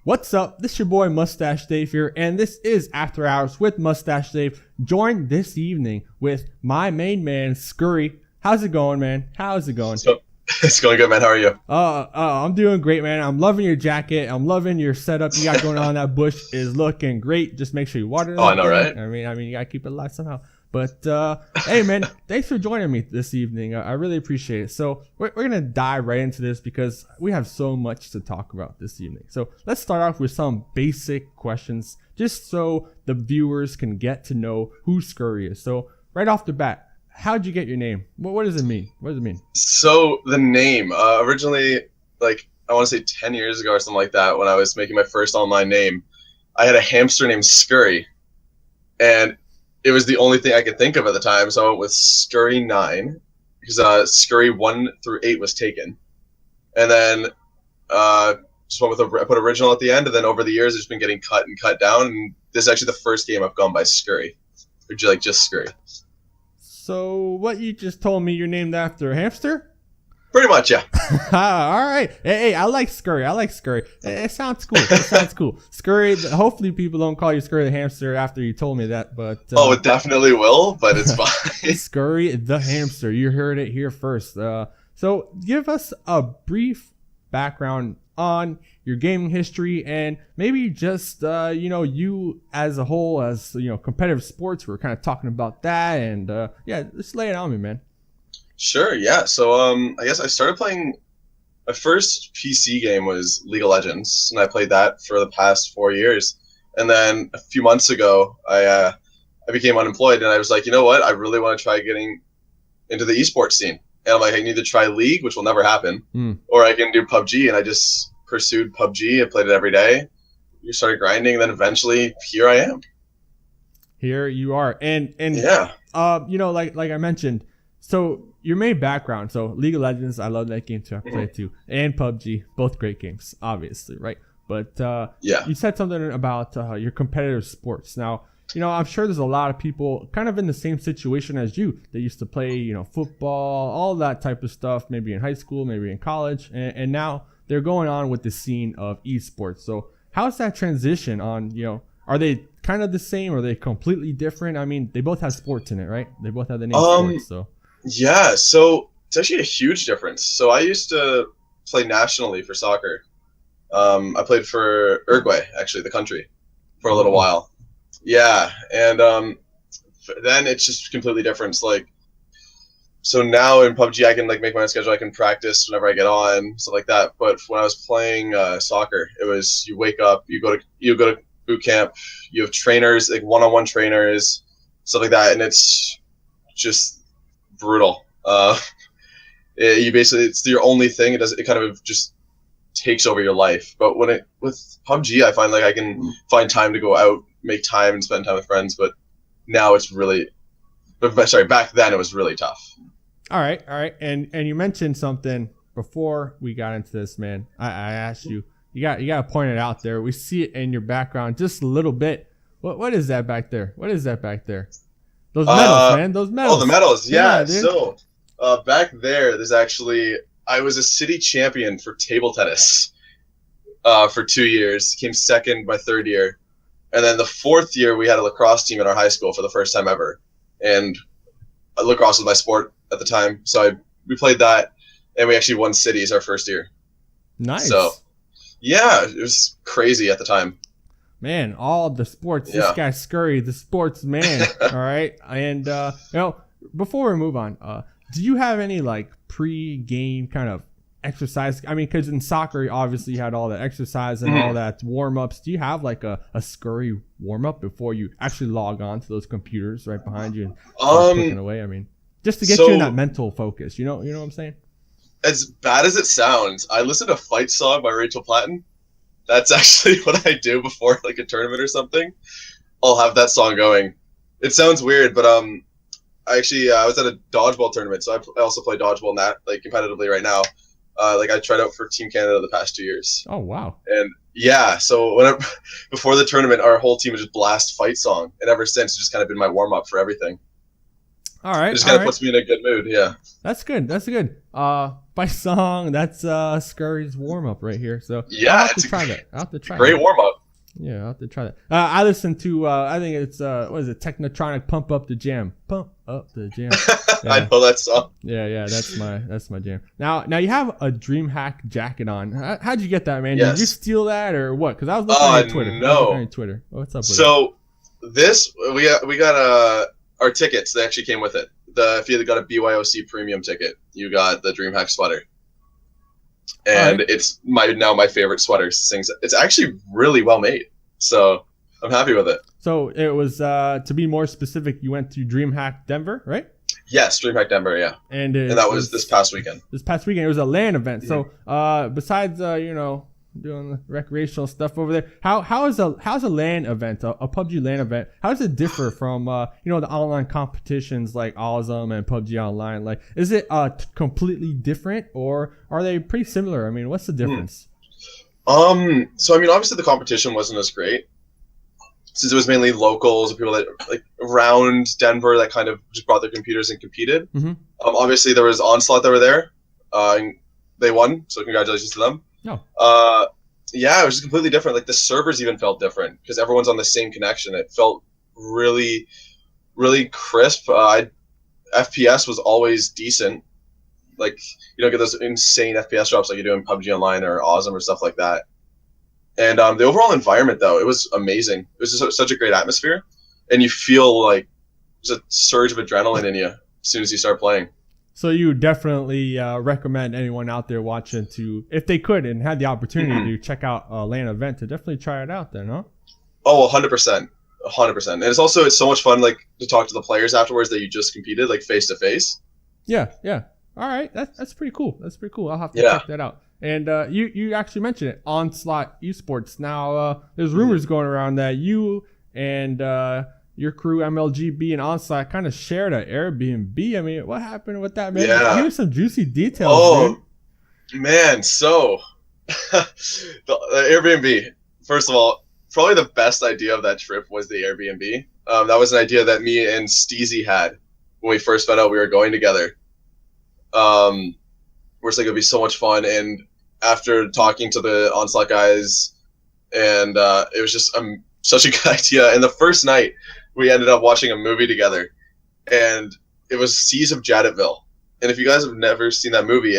What's up? This is your boy Mustache Dave here, and this is After Hours with Mustache Dave, joined this evening with my main man, Scurry. How's it going, man? How's it going? So, it's going good, man. How are you? I'm doing great, man. I'm loving your jacket. I'm loving your setup you got going on. That bush is looking great. Just make sure you water it. Oh, I know, right? I mean, you gotta keep it alive somehow. But hey, man, thanks for joining me this evening. I really appreciate it. So we're gonna dive right into this because we have so much to talk about this evening. So let's start off with some basic questions, just so the viewers can get to know who Scurry is. So right off the bat, how'd you get your name? What does it mean? What does it mean? So the name, originally, like I want to say 10 years ago or something like that, when I was making my first online name, I had a hamster named Scurry, and it was the only thing I could think of at the time, so I went with Scurry 9, because Scurry 1 through 8 was taken. And then just went with I put original at the end, and then over the years it's been getting cut and cut down, and this is actually the first game I've gone by Scurry. Or like just Scurry. So what you just told me you're named after a hamster? Pretty much, yeah. All right. Hey, I like Scurry. It sounds cool. Scurry. Hopefully, people don't call you Scurry the hamster after you told me that. But it definitely will. But it's fine. Scurry the hamster. You heard it here first. So, give us a brief background on your gaming history and maybe just you as a whole, as competitive sports. We're kind of talking about that, and just lay it on me, man. Sure, yeah. So I guess I started playing, my first PC game was League of Legends, and I played that for the past 4 years. And then a few months ago, I became unemployed, and I was like, you know what? I really want to try getting into the esports scene. And I'm like, I can either try League, which will never happen, or I can do PUBG. And I just pursued PUBG. I played it every day. You started grinding, and then eventually here I am. Here you are, and yeah, like I mentioned. So your main background, so League of Legends, I love that game too. I play it too, and PUBG, both great games, obviously, right? But you said something about your competitive sports. Now, I'm sure there's a lot of people kind of in the same situation as you that used to play, football, all that type of stuff, maybe in high school, maybe in college, and now they're going on with the scene of esports. So how's that transition on? Are they kind of the same? Or are they completely different? I mean, they both have sports in it, right? They both have the name sports, so. Yeah, so it's actually a huge difference. So I used to play nationally for soccer. I played for Uruguay, actually, the country, for a little while. Yeah, and then it's just completely different. It's like, so now in PUBG, I can make my own schedule. I can practice whenever I get on, stuff like that. But when I was playing soccer, it was you wake up, you go to boot camp, you have trainers, like one-on-one trainers, stuff like that, and it's just brutal. It's your only thing. It kind of just takes over your life. But with PUBG, I find like I can find time to go out, make time, and spend time with friends. But now it's really, back then it was really tough. All right, and you mentioned something before we got into this, man. I asked you. You got to point it out there. We see it in your background just a little bit. What is that back there? Those medals, man. Those medals. Oh, the medals. Yeah. So back there's actually, I was a city champion for table tennis for 2 years. Came second my third year. And then the fourth year, we had a lacrosse team at our high school for the first time ever. And lacrosse was my sport at the time. So we played that, and we actually won cities our first year. Nice. So, yeah, it was crazy at the time. Man, all the sports. Yeah. This guy's Scurry, the sports man. All right. And, before we move on, do you have any pre-game kind of exercise? I mean, because in soccer, obviously you had all the exercise and all that warm-ups. Do you have a Scurry warm-up before you actually log on to those computers right behind you and start clicking away? I mean, just to get you in that mental focus. You know what I'm saying? As bad as it sounds, I listen to Fight Song by Rachel Platten. That's actually what I do before a tournament or something. I'll have that song going. It sounds weird, but I was at a dodgeball tournament, so I also play dodgeball in that competitively right now. I tried out for Team Canada the past 2 years. Oh wow! And yeah, so before the tournament, our whole team would just blast Fight Song, and ever since it's just kind of been my warm up for everything. All right. It just kind of puts me in a good mood. Yeah. That's good. That's good. By song, that's Scurry's warm up right here. So yeah, I'll have to try that. I'll have to try. Great warm up. Yeah, I'll have to try that. I listened to I think it's what is it? Technotronic Pump Up the Jam. Pump Up the Jam. Yeah. I know that song. Yeah, that's my jam. Now you have a DreamHack jacket on. How'd you get that, man? Yes. Did you steal that or what? Because I was looking at Twitter. No. Twitter. What's up with so this we got our tickets. They actually came with it. If you got a BYOC premium ticket, you got the DreamHack sweater. And it's my favorite sweater. It's actually really well made, so I'm happy with it. So it was to be more specific, you went to DreamHack Denver, right? Yes, DreamHack Denver, yeah. And that was this past weekend. This past weekend, it was a LAN event. Mm-hmm. So besides doing the recreational stuff over there, how's a LAN event, a PUBG LAN event? How does it differ from the online competitions like Awesome and PUBG Online? Like, is it completely different, or are they pretty similar? I mean, what's the difference? So I mean, obviously the competition wasn't as great since it was mainly locals and people that like around Denver that kind of just brought their computers and competed. Mm-hmm. Obviously there was Onslaught that were there, and they won, so congratulations to them. No. Yeah, it was just completely different. Like the servers even felt different because everyone's on the same connection. It felt really, really crisp. FPS was always decent. Like you don't get those insane FPS drops like you do in PUBG Online or Awesome or stuff like that. And the overall environment, though, it was amazing. It was just such a great atmosphere, and you feel like there's a surge of adrenaline in you as soon as you start playing. So you definitely recommend anyone out there watching to, if they could and had the opportunity to check out a LAN event, to definitely try it out then, huh? Oh, 100%. 100%. And it's so much fun, like, to talk to the players afterwards that you just competed, like, face-to-face. Yeah. All right. That's pretty cool. I'll have to check that out. And you actually mentioned it, Onslaught Esports. Now, there's rumors going around that you and your crew, MLGB and Onslaught, kind of shared an Airbnb. I mean, what happened with that, man? Yeah. Give me some juicy details, man. So, the Airbnb, first of all, probably the best idea of that trip was the Airbnb. That was an idea that me and Steezy had when we first found out we were going together. We're just like, it'd be so much fun. And after talking to the Onslaught guys, and it was just such a good idea. And the first night, we ended up watching a movie together, and it was Seas of Jadetville. And if you guys have never seen that movie,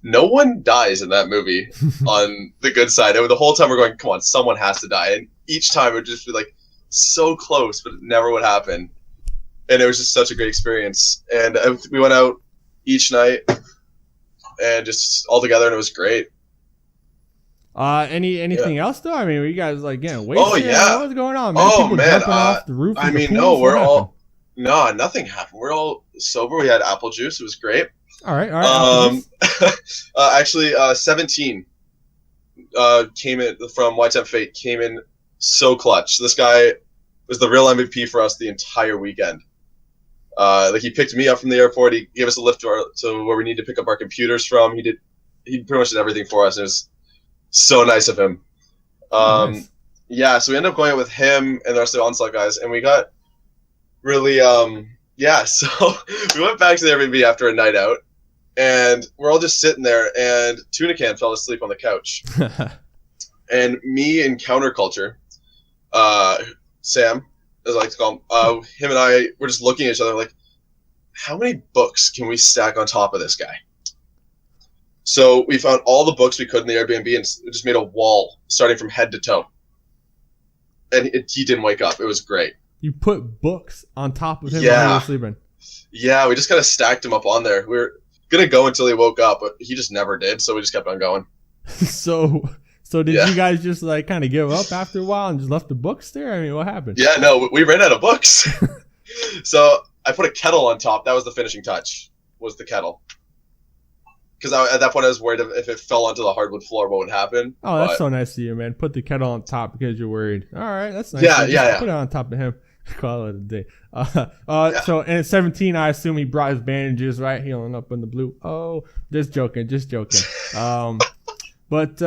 no one dies in that movie on the good side. And the whole time we're going, come on, someone has to die. And each time it would just be like so close, but it never would happen. And it was just such a great experience. And we went out each night and just all together, and it was great. Anything else though? I mean, were you guys like getting wasted? Oh yeah, what was going on, man? Oh People man, jumping off the roof. I mean, no, nothing happened. We're all sober. We had apple juice. It was great. All right. Actually, 17 came in from White Temp Fate. Came in so clutch. This guy was the real MVP for us the entire weekend. Like he picked me up from the airport. He gave us a lift to where we need to pick up our computers from. He pretty much did everything for us. It was so nice of him. Nice. Yeah, so we ended up going out with him and the rest of the Onslaught guys, and we got really, so we went back to the Airbnb after a night out, and we're all just sitting there, and Tuna Can fell asleep on the couch. And me and Counterculture, Sam, as I like to call him, him and I were just looking at each other like, how many books can we stack on top of this guy? So we found all the books we could in the Airbnb and just made a wall starting from head to toe. And he didn't wake up. It was great. You put books on top of him while he was sleeping. Yeah, we just kind of stacked him up on there. We were going to go until he woke up, but he just never did, so we just kept on going. So did you guys just like kind of give up after a while and just left the books there? I mean, what happened? Yeah, no, we ran out of books. So I put a kettle on top. That was the finishing touch, was the kettle. Because at that point, I was worried if it fell onto the hardwood floor, what would happen. Oh, that's so nice of you, man. Put the kettle on top because you're worried. All right, that's nice. Yeah. Put it on top of him. Call it a day. So in 17, I assume he brought his bandages, right? Healing up in the blue. Oh, just joking. But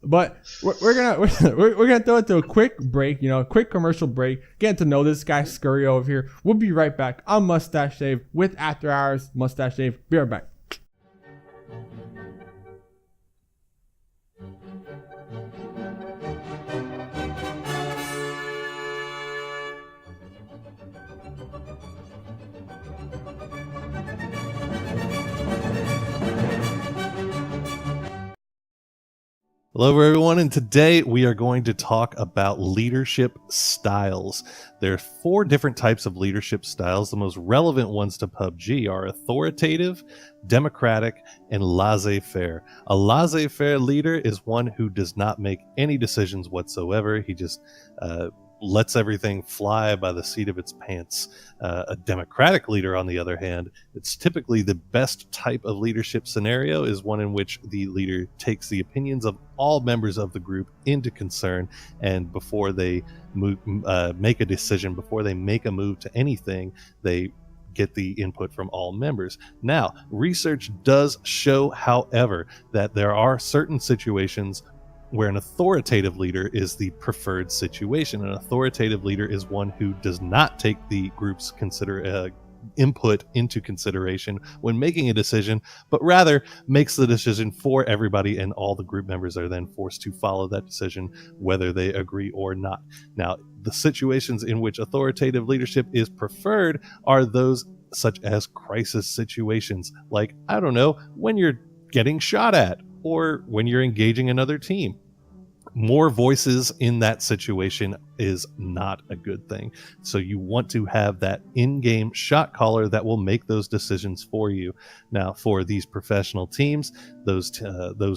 But we're gonna throw it to a quick break, quick commercial break. Getting to know this guy Scurry over here. We'll be right back on Mustache Dave with After Hours Mustache Dave. Be right back. Hello, everyone, and today we are going to talk about leadership styles. There are 4 different types of leadership styles. The most relevant ones to PUBG are authoritative, democratic, and laissez-faire. A laissez-faire leader is one who does not make any decisions whatsoever. He just lets everything fly by the seat of its pants. A democratic leader, on the other hand, it's typically the best type of leadership scenario is one in which the leader takes the opinions of all members of the group into concern, and before they make a decision, before they make a move to anything, they get the input from all members. Now, research does show, however, that there are certain situations where an authoritative leader is the preferred situation. An authoritative leader is one who does not take the group's input into consideration when making a decision, but rather makes the decision for everybody, and all the group members are then forced to follow that decision, whether they agree or not. Now, the situations in which authoritative leadership is preferred are those such as crisis situations, like, I don't know, when you're getting shot at, or when you're engaging another team. More voices in that situation is not a good thing. So you want to have that in-game shot caller that will make those decisions for you. Now, for these professional teams, those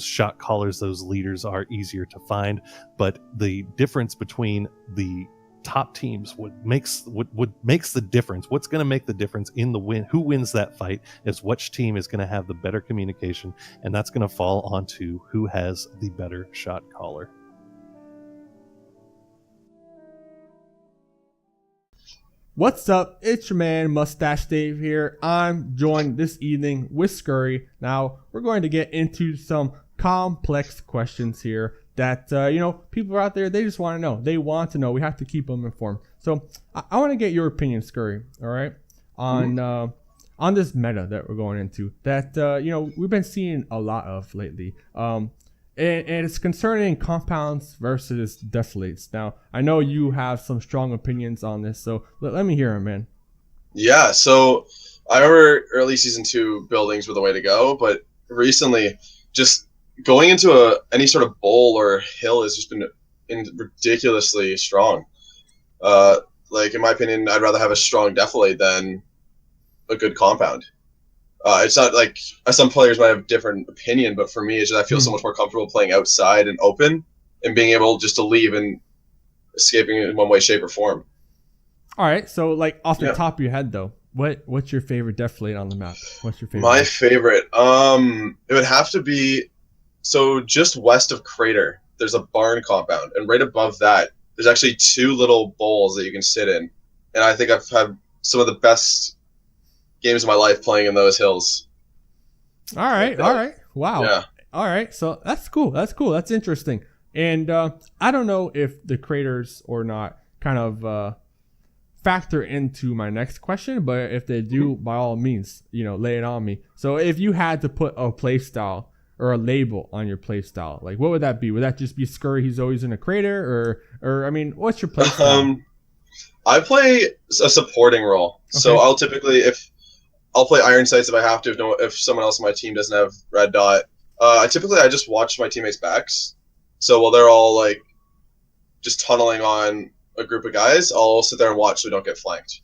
shot callers, those leaders are easier to find. But the difference between the top teams, what makes the difference, what's going to make the difference in the win, who wins that fight, is which team is going to have the better communication, and that's going to fall onto who has the better shot caller. What's up? It's your man Mustache Dave here. I'm joined this evening with Scurry. Now we're going to get into some complex questions here that people out there, they just want to know. They want to know. We have to keep them informed. So I want to get your opinion, Scurry. All right, on this meta that we're going into that we've been seeing a lot of lately. And it's concerning compounds versus deflates. Now, I know you have some strong opinions on this, so let me hear them, man. Yeah, so I remember early Season 2 buildings were the way to go, but recently, just going into any sort of bowl or hill has just been ridiculously strong. In my opinion, I'd rather have a strong deflate than a good compound. It's not like some players might have a different opinion, but for me, it's just I feel so much more comfortable playing outside and open and being able just to leave and escaping in one way, shape, or form. All right, so off the top of your head, though, what's your favorite deflate on the map? What's your favorite? My favorite, it would have to be just west of Crater. There's a barn compound, and right above that, there's actually 2 little bowls that you can sit in, and I think I've had some of the best games of my life playing in those hills. All right. Wow. Yeah. All right. So that's cool. That's interesting. And I don't know if the craters or not kind of factor into my next question, but if they do, by all means, lay it on me. So if you had to put a play style or a label on your play style, what would that be? Would that just be Scurry, he's always in a crater, or I mean, what's your play style? I play a supporting role. Okay. So I'll play iron sights if I have to. If someone else on my team doesn't have red dot, I just watch my teammates' backs. So while they're all just tunneling on a group of guys, I'll sit there and watch so we don't get flanked.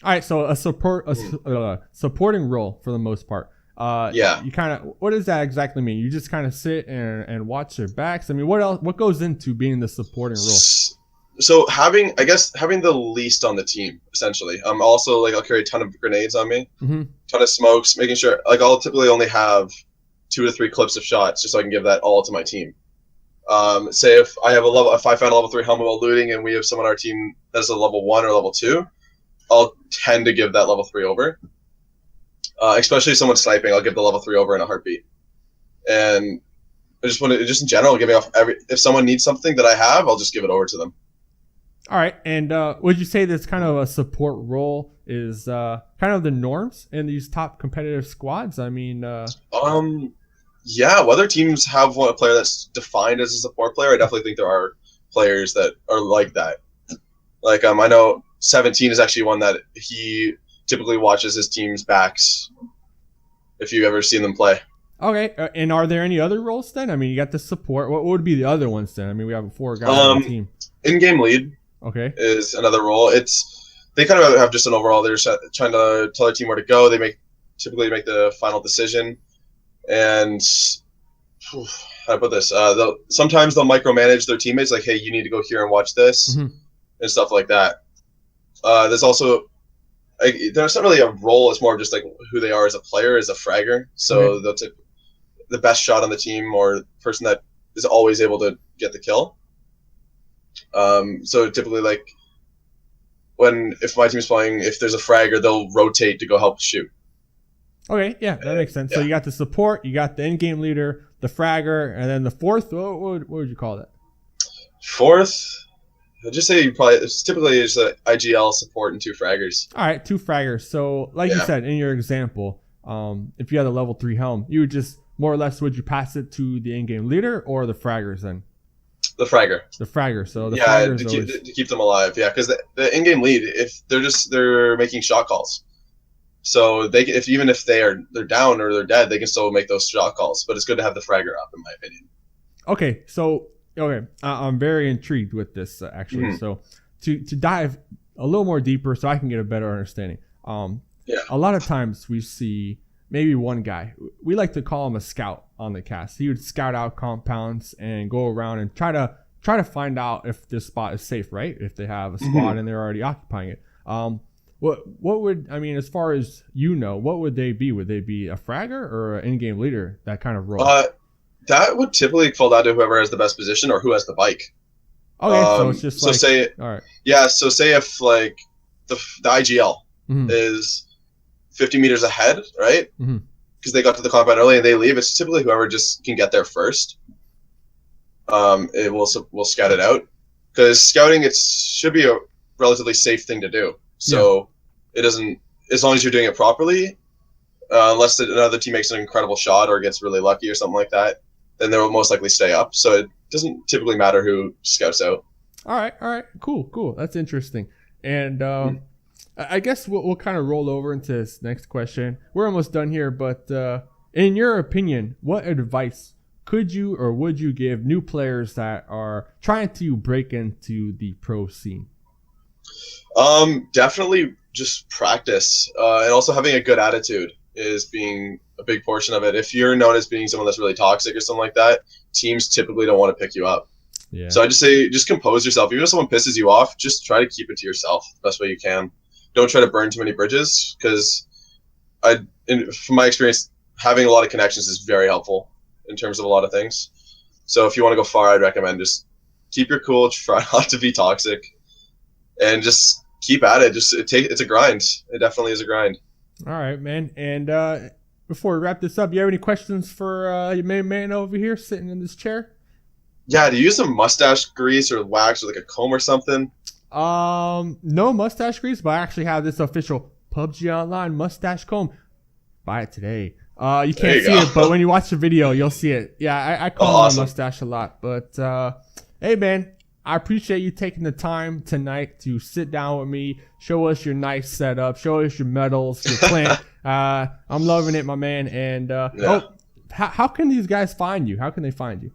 All right, so a supporting role for the most part. Yeah. You kind of, what does that exactly mean? You just kind of sit and watch their backs. I mean, what else? What goes into being the supporting role? So having the least on the team, essentially. Also, I'll carry a ton of grenades on me, ton of smokes, making sure, I'll typically only have 2 to 3 clips of shots just so I can give that all to my team. Say if I found a level 3 helmet while looting and we have someone on our team that's a level 1 or level 2, I'll tend to give that level 3 over. Especially if someone's sniping, I'll give the level 3 over in a heartbeat. And I just want to, just in general, giving off if someone needs something that I have, I'll just give it over to them. All right. And would you say this kind of a support role is kind of the norms in these top competitive squads? I mean, yeah, whether teams have a player that's defined as a support player, I definitely think there are players that are like that. Like, I know 17 is actually one that he typically watches his team's backs, if you've ever seen them play. Okay, and are there any other roles then? I mean, you got the support. What would be the other ones then? I mean, we have 4 guys on the team. In-game lead is another role. They kind of have just an overall. They're trying to tell their team where to go. They typically make the final decision. And how do I put this? Sometimes they'll micromanage their teammates, like, hey, you need to go here and watch this, and stuff like that. There's also there's not really a role. It's more of just like who they are as a player, as a fragger. So they'll take the best shot on the team or the person that is always able to get the kill. So typically, like, if my team's playing, if there's a fragger, they'll rotate to go help shoot. Okay, yeah, that makes sense. So you got the support, you got the in-game leader, the fragger, and then the fourth, what would you call that? Fourth, I'd just say it's typically just an IGL support and 2 fraggers. All right, 2 fraggers. So like you said, in your example, if you had a level 3 helm, you would just more or less, would you pass it to the in-game leader or the fraggers then? The fragger. The fragger. So the fraggers to keep them alive. Yeah, because the in-game lead, if they're making shot calls. So even if they're down or they're dead, they can still make those shot calls. But it's good to have the fragger up, in my opinion. Okay, I'm very intrigued with this actually. So to dive a little more deeper, so I can get a better understanding. A lot of times we see maybe one guy. We like to call him a scout on the cast. He would scout out compounds and go around and try to find out if this spot is safe, right? If they have a squad and they're already occupying it. What would, I mean, as far as you know, what would they be? Would they be a fragger or an in-game leader, that kind of role? That would typically fall down to whoever has the best position or who has the bike. Okay, so it's just all right. Yeah, so say if, like, the IGL is 50 meters ahead, right? Because they got to the compound early and they leave, it's typically whoever just can get there first. It will scout it out. Because scouting, it should be a relatively safe thing to do. So it doesn't, as long as you're doing it properly, unless another team makes an incredible shot or gets really lucky or something like that, then they will most likely stay up. So it doesn't typically matter who scouts out. All right, cool. That's interesting. And I guess we'll kind of roll over into this next question. We're almost done here, but in your opinion, what advice could you or would you give new players that are trying to break into the pro scene? Definitely just practice, and also having a good attitude is being a big portion of it. If you're known as being someone that's really toxic or something like that, teams typically don't want to pick you up. Yeah. So I just say, just compose yourself. Even if someone pisses you off, just try to keep it to yourself the best way you can. Don't try to burn too many bridges, because from my experience, having a lot of connections is very helpful in terms of a lot of things. So if you want to go far, I'd recommend just keep your cool, try not to be toxic, and just keep at it. It's a grind. It definitely is a grind. All right, man. And before we wrap this up, you have any questions for your main man over here sitting in this chair? Yeah, do you use some mustache grease or wax or like a comb or something? No mustache grease, but I actually have this official PUBG Online mustache comb. Buy it today. You can't see it, but when you watch the video, you'll see it. Yeah, I comb my mustache a lot. But hey, man, I appreciate you taking the time tonight to sit down with me, show us your nice setup, show us your medals, your plant. I'm loving it, my man. And how can these guys find you? How can they find you?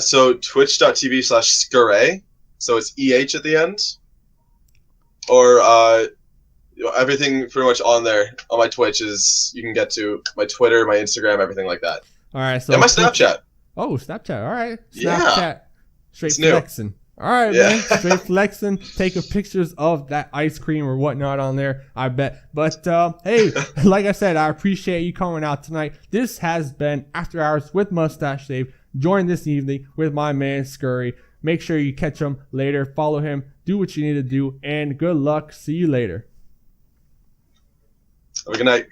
So twitch.tv/Scurry. So it's EH at the end. Or everything pretty much on there on my Twitch is, you can get to my Twitter, my Instagram, everything like that. All right. So and my Snapchat. Oh, Snapchat. All right. Snapchat. Yeah. Straight flexing. All right, man. Straight flexing. Taking pictures of that ice cream or whatnot on there, I bet. But, hey, like I said, I appreciate you coming out tonight. This has been After Hours with Mustache Dave. Join this evening with my man, Scurry. Make sure you catch him later. Follow him. Do what you need to do. And good luck. See you later. Have a good night.